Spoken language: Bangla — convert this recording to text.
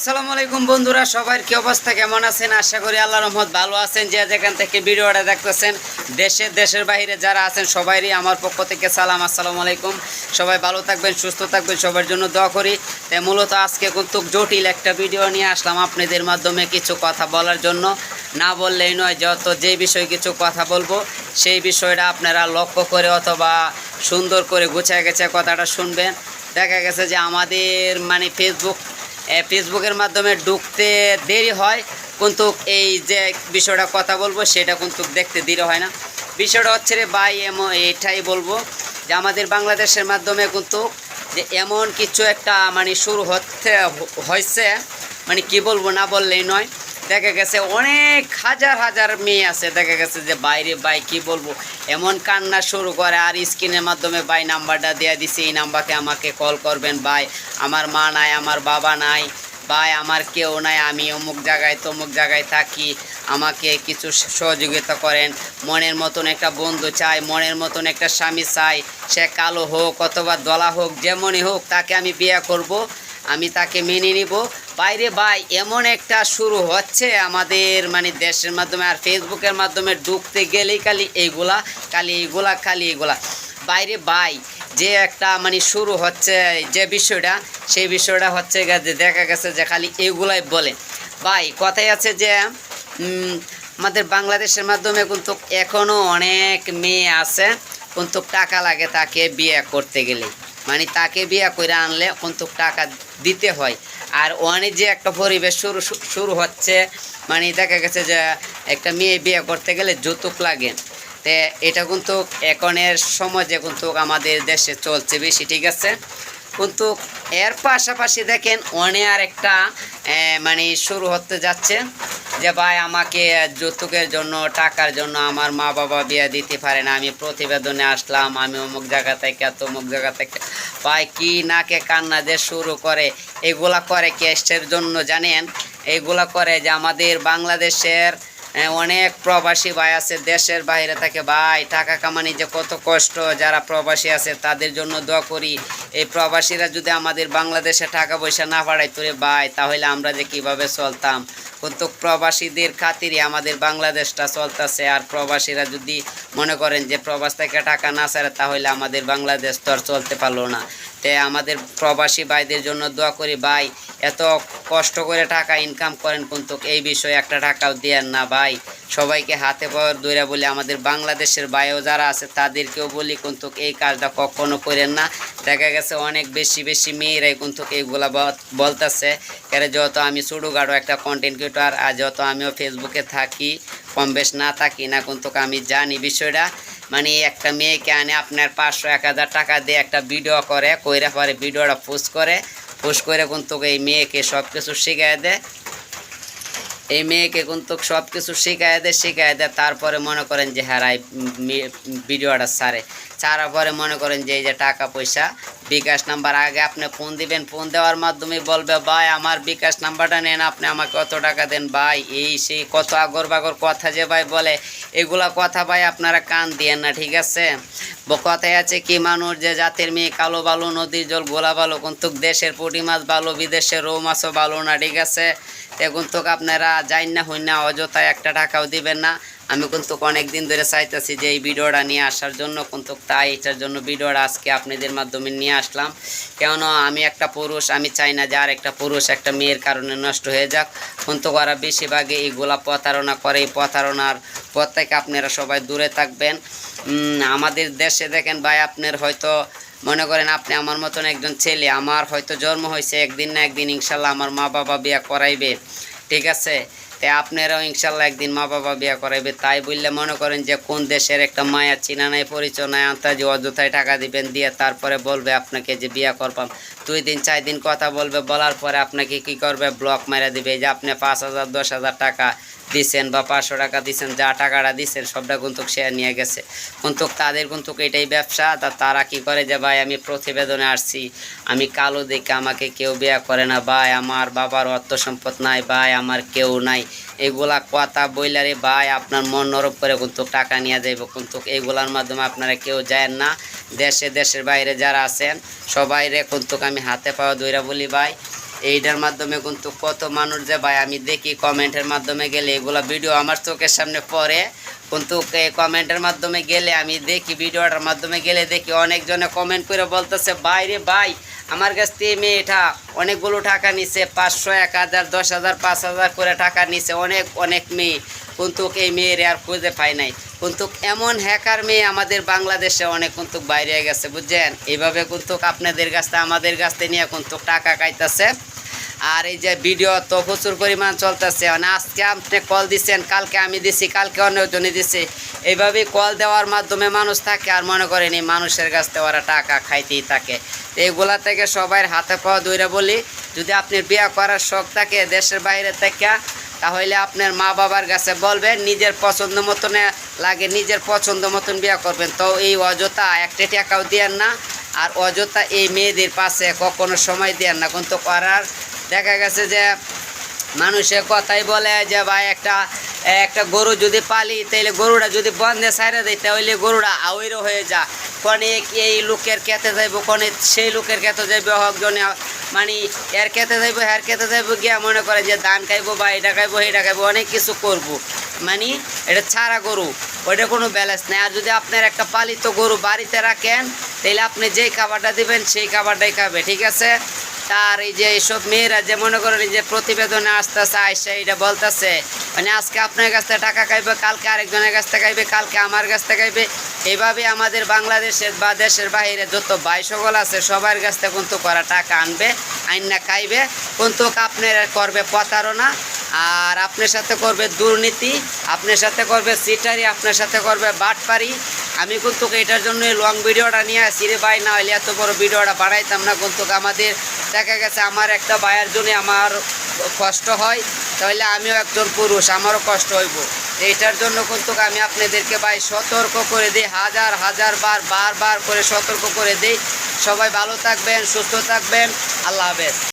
আসসালামু আলাইকুম বন্ধুরা, সবার কি অবস্থা, কেমন আছেন? আশা করি আল্লাহর রহমত ভালো আছেন। যে যেখান থেকে ভিডিওটা দেখতেছেন, দেশের বাইরে যারা আছেন সবাইরই আমার পক্ষ থেকে সালাম, আসসালামু আলাইকুম। সবাই ভালো থাকবেন, সুস্থ থাকবেন, সবার জন্য দোয়া করি। তাই মূলত আজকে কিন্তু জটিল একটা ভিডিও নিয়ে আসলাম আপনাদের মাধ্যমে কিছু কথা বলার জন্য। না বললেই নয়, যে বিষয়ে কিছু কথা বলবো সেই বিষয়টা আপনারা লক্ষ্য করে অথবা সুন্দর করে গুছিয়ে গেছে কথাটা শুনবেন। দেখা গেছে যে আমাদের ফেসবুকের মাধ্যমে ঢুকতে দেরি হয়, কিন্তু এই যে বিষয়টা কথা বলবো সেটা কিন্তু দেখতে দেরি হয় না। বিষয়টা হচ্ছে রে ভাই, এটাই বলবো যে আমাদের বাংলাদেশের মাধ্যমে কিন্তু যে এমন কিছু একটা শুরু হয়েছে, কি বলবো, না বললেই নয়। দেখা গেছে অনেক হাজার মেয়ে আছে, দেখা গেছে যে বাইরে ভাই কি বলবো, এমন কান্না শুরু করে আর স্ক্রিনের মাধ্যমে ভাই নাম্বারটা দেওয়া দিছে, এই নাম্বারকে আমাকে কল করবেন ভাই, আমার মা নাই, আমার বাবা নাই, ভাই আমার কেউ নাই, আমি অমুক জায়গায় তমুক জায়গায় থাকি, আমাকে কিছু সহযোগিতা করেন, মনের মতন একটা বন্ধু চাই, মনের মতন একটা স্বামী চাই, সে কালো হোক অথবা দলা হোক, যেমনই হোক তাকে আমি বিয়ে করব, আমি তাকে মেনে নিব। বাইরে ভাই এমন একটা শুরু হচ্ছে আমাদের দেশের মাধ্যমে আর ফেসবুকের মাধ্যমে ঢুকতে গেলেই খালি এইগুলা বাইরে ভাই যে একটা শুরু হচ্ছে যে বিষয়টা, সেই বিষয়টা হচ্ছে যে দেখা গেছে যে খালি এইগুলাই বলে। ভাই কথাই আছে যে আমাদের বাংলাদেশের মাধ্যমে কিন্তু এখনও অনেক মেয়ে আছে, কিন্তু টাকা লাগে তাকে বিয়ে করতে গেলে, তাকে বিয়ে করে আনলে কিন্তু টাকা দিতে হয়। আর অনেক যে একটা পরিবেশ শুরু হচ্ছে, দেখা গেছে যে একটা মেয়ে বিয়ে করতে গেলে যৌতুক লাগে। তো এটা কিন্তু এখনের সমাজে কিন্তু আমাদের দেশে চলছে বেশি, ঠিক আছে। কিন্তু এর পাশাপাশি দেখেন অনেক আর একটা শুরু হতে যাচ্ছে যে ভাই আমাকে যৌতুকের জন্য, টাকার জন্য আমার মা বাবা বিয়ে দিতে পারে না, আমি প্রতিবেদনে আসলাম, আমি অমুক জায়গা থেকে তমুক জায়গা থেকে, ভাই কি নাকে কান্না দিয়ে শুরু করে। এগুলা করে কেসের জন্য জানেন, এগুলা করে যে আমাদের বাংলাদেশের অনেক প্রবাসী ভাই আছে দেশের বাইরে থাকে, ভাই টাকা কামানি যে কত কষ্ট, যারা প্রবাসী আছে তাদের জন্য দোয়া করি। এই প্রবাসীরা যদি আমাদের বাংলাদেশে টাকা পয়সা না পাঠাইতো রে ভাই, তাহলে আমরা যে কিভাবে চলতাম। কিন্তু প্রবাসীদের খাতিরে আমাদের বাংলাদেশটা চলতেছে। আর প্রবাসীরা যদি মনে করেন যে প্রবাস থেকে টাকা না ছাড়ে, তাহলে আমাদের বাংলাদেশ তো আর চলতে পারলো না। তাই আমাদের প্রবাসী ভাইদের জন্য দোয়া করি, ভাই এত কষ্ট করে টাকা ইনকাম করেন, কিন্তু এই বিষয়ে একটা টাকাও দেন না ভাই। সবাইকে হাতে পাওয়ার দৌড়া বলে আমাদের বাংলাদেশের ভাইও যারা আছে তাদেরকেও বলি, কিন্তু এই কাজটা কখনো করেন না। দেখা গেছে অনেক বেশি মেয়েরাই কিন্তু এইগুলা বলতেছে। কারণ যত আমি ছোটোখাটো একটা কন্টেন্ট ক্রিয়েটর, আর যত আমিও ফেসবুকে থাকি, কম বেশ না থাকি না, কিন্তু আমি জানি বিষয়টা। একটা মেয়েকে আনে আপনার 500-1000 টাকা দিয়ে একটা ভিডিও কইরা পরে ভিডিওটা পোস্ট করে কিন্তু এই মেয়েকে সব কিছু শিখাই দেয়, এই মেয়েকে কিন্তু সব কিছু শিখাই দেয়। তারপরে মনে করেন যে হারাই ভিডিওটা ছাড়ার পরে মনে করেন যে এই যে টাকা পয়সা বিকাশ নাম্বার, আগে আপনি ফোন দিবেন, ফোন দেওয়ার মাধ্যমে বলবে ভাই আমার বিকাশ নাম্বারটা নেন, আপনি আমাকে কত টাকা দেন ভাই, এই সেই কত আগর বাগর কথা যে ভাই বলে, এগুলা কথা ভাই আপনারা কান দিয়েন না, ঠিক আছে। কথায় আছে কি, মানুষ যে জাতের মেয়ে কালো ভালো, নদীর জল গোলা ভালো, কিন্তু দেশের পুঁটি মাছ ভালো, বিদেশের রৌ মাছও ভালো না, ঠিক আছে। এখন তো আপনারা যাই না হই না অযথায় একটা টাকাও দিবেন না। আমি কিন্তু অনেক দিন ধরে চাইতেছি যে এই ভিডিওটা নিয়ে আসার জন্য, কিন্তু তাই এটার জন্য ভিডিওটা আজকে আপনাদের মাধ্যমে নিয়ে আসলাম। কেননা আমি একটা পুরুষ, আমি চাই না যে আর একটা পুরুষ একটা মেয়ের কারণে নষ্ট হয়ে যাক, কিন্তু ওরা বেশিরভাগে এইগুলা প্রতারণা করে। এই প্রতারণার পর থেকে আপনারা সবাই দূরে থাকবেন। আমাদের দেশে দেখেন ভাই, আপনার হয়তো মনে করেন আপনি আমার মতন একজন ছেলে, আমার হয়তো জন্ম হয়েছে, একদিন না একদিন ইনশাল্লাহ আমার মা বাবা বিয়ে করাইবে, ঠিক আছে। তাই আপনারাও ইনশাল্লাহ একদিন মা বাবা বিয়ে করাইবে। তাই বললে মনে করেন যে কোন দেশের একটা মায়া চিনা নাই, পরিচয় নাই, আন্তাজি অযথায় টাকা দিবেন, দিয়ে তারপরে বলবে আপনাকে যে বিয়ে করবাম, 2 দিন 4 দিন কথা বলবে, বলার পরে আপনাকে কি করবে, ব্লক মেরে দিবে যে আপনি 5000 10,000 টাকা দিচ্ছেন বা 500 টাকা দিচ্ছেন, যা টাকাটা দিচ্ছেন সবটা কিন্তু সে নিয়ে গেছে। কিন্তু তাদের কিন্তু এটাই ব্যবসা। তারা কি করে যে ভাই আমি প্রতিবেদনে আসছি, আমি কালো দেখে আমাকে কেউ বিয়ে করে না, ভাই আমার বাবার অর্থ সম্পদ নাই, ভাই আমার কেউ নাই, এগুলা কথা বইলারে ভাই আপনার মন নরম করে কিন্তু টাকা নিয়ে যাইব। কিন্তু এইগুলার মাধ্যমে আপনারা কেউ যায় না। দেশের বাইরে যারা আছেন সবাইরে কিন্তু আমি হাতে পাওয়া দইরা বলি, ভাই এইটার মাধ্যমে কিন্তু কত মানুষ যে ভাই আমি দেখি কমেন্টের মাধ্যমে গেলে এগুলো ভিডিও আমার চোখের সামনে পড়ে, কিন্তু কমেন্টের মাধ্যমে গেলে আমি দেখি ভিডিওটার মাধ্যমে গেলে দেখি অনেকজনে কমেন্ট করে বলতেছে ভাই রে ভাই আমার কাছ থেকে মেয়েটা অনেকগুলো টাকা নিছে, 500, 1000, 10,000, 5,000 করে টাকা নিছে অনেক অনেক মেয়ে, কিন্তু এই মেয়ের আর খুঁজে পাই নাই। কিন্তু এমন হ্যাকার মেয়ে আমাদের বাংলাদেশে অনেক কিন্তু বাইরে গেছে বুঝছেন। এইভাবে কিন্তু আপনাদের কাছ থেকে আমাদের কাছ থেকে নিয়ে কিন্তু টাকা খাইতেছে। আর এই যে ভিডিও তো প্রচুর পরিমাণ চলতেছে, মানে আজকে আপনি কল দিচ্ছেন, কালকে আমি দিছি, কালকে অন্যজনে দিছে, এইভাবেই কল দেওয়ার মাধ্যমে মানুষ থাকে। আর মনে করেন এই মানুষের কাছ থেকে ওরা টাকা খাইতেই থাকে। তো এইগুলা থেকে সবাই হাতে পাওয়া দইরা বলি, যদি আপনি বিয়ে করার শখ থাকে দেশের বাইরে থেকে, তাহলে আপনার মা বাবার কাছে বলবেন নিজের পছন্দ মতনে লাগে, নিজের পছন্দ মতন বিয়ে করবেন। তো এই অযথা একটা টাকাও দেন না, আর অযথা এই মেয়েদের পাশে কখনো সময় দেন না। কিন্তু করার দেখা গেছে যে মানুষের কথাই বলে যে ভাই একটা গরু যদি পালি তাহলে গরুটা যদি বন্ধে ছাইড়ে দেয় তাহলে গরুটা আউইরও হয়ে যা, কনে এই লোকের খেতে যাইব, কনে সেই লোকের খেতে যাইব, হকজনে মানে এর খেতে যাইব হ্যার খেতে যাইব গিয়া মনে করে যে ধান খাইবো বা এটা খাইবো এটা খাইবো অনেক কিছু করব, মানে এটা ছাড়া গরু, ওইটা কোনো ব্যালেন্স নেই। আর যদি আপনার একটা পালিত গরু বাড়িতে রাখেন তাহলে আপনি যেই খাবারটা দিবেন সেই খাবারটাই খাবে, ঠিক আছে। তার এই যে এইসব মেয়েরা যে মনে করেন যে প্রতিবেদনে আসতেছে আইসা এটা বলতেছে, মানে আজকে আপনার কাছ থেকে টাকা খাইবে, কালকে আরেকজনের কাছ থেকে খাইবে, কালকে আমার কাছ থেকে খাইবে। এইভাবে আমাদের বাংলাদেশের বা দেশের বাইরে যত ভাই সকল আছে সবার কাছ থেকে কিন্তু করা টাকা আনবে, আইনা খাইবে, কিন্তু আপনার করবে প্রতারণা, আর আপনার সাথে করবে দুর্নীতি, আপনার সাথে করবে সিটারি, আপনার সাথে করবে বাটপারি। আমি কিন্তু এটার জন্য লং ভিডিওটা নিয়ে আসি রে ভাই, না হলে এত বড় ভিডিওটা বাড়াইতাম না। কিন্তু আমাদের দেখা গেছে আমার একটা ভাইয়ের জন্য আমার কষ্ট হয়, তাহলে আমিও একজন পুরুষ, আমারও কষ্ট হইব। এইটার জন্য কিন্তু আমি আপনাদেরকে ভাই সতর্ক করে দিই, হাজার হাজার বারবার করে সতর্ক করে দিই। সবাই ভালো থাকবেন, সুস্থ থাকবেন, আল্লাহ হাফেজ।